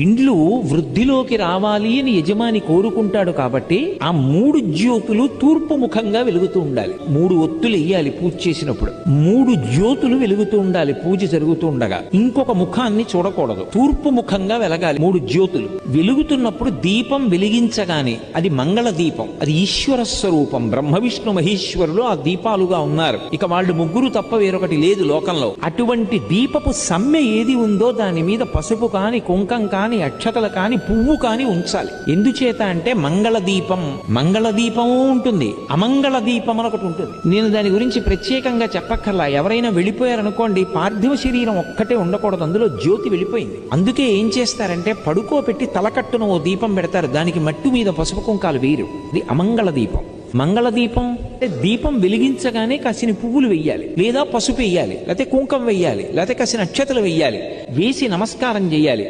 ఇండ్లు వృద్ధిలోకి రావాలి అని యజమాని కోరుకుంటాడు కాబట్టి ఆ 3 జ్యోతులు తూర్పు ముఖంగా వెలుగుతూ ఉండాలి. 3 ఒత్తులు వెయ్యాలి పూజ చేసినప్పుడు. 3 జ్యోతులు వెలుగుతూ ఉండాలి పూజ జరుగుతూ ఉండగా. ఇంకొక ముఖాన్ని చూడకూడదు, తూర్పు ముఖంగా వెలగాలి 3 జ్యోతులు. వెలుగుతున్నప్పుడు దీపం వెలిగించగానే అది మంగళ దీపం, అది ఈశ్వర స్వరూపం. బ్రహ్మ విష్ణు మహేశ్వరులు ఆ దీపాలుగా ఉన్నారు. ఇక వాళ్ళు ముగ్గురు తప్ప వేరొకటి లేదు లోకంలో. అటువంటి దీపపు సమ్మె ఏది ఉందో దాని మీద పసుపు కాని, కుంకం కాని, అక్షతలు కాని, పువ్వు కాని ఉంచాలి. ఎందుచేత అంటే మంగళ దీపము ఉంటుంది, అమంగళ దీపం అని ఒకటి ఉంటుంది. నేను దాని గురించి ప్రత్యేకంగా చెప్పక్కర్లా. ఎవరైనా వెళ్ళిపోయారనుకోండి, పార్థివ శరీరం ఒక్కటే ఉండకూడదు, అందులో జ్యోతి వెళ్ళిపోయింది. అందుకే ఏం చేస్తారంటే పడుకోబెట్టి తలకట్టున ఓ దీపం పెడతారు, దానికి మట్టు మీద పసుపు కుంకాలు వేయరు. ఇది అమంగళ దీపం. మంగళ దీపం అంటే దీపం వెలిగించగానే కాసిన పువ్వులు వెయ్యాలి, లేదా పసుపు వెయ్యాలి, లేకపోతే కుంకం వెయ్యాలి, లేకపోతే కాసిన అక్షతలు వెయ్యాలి, వేసి నమస్కారం చేయాలి.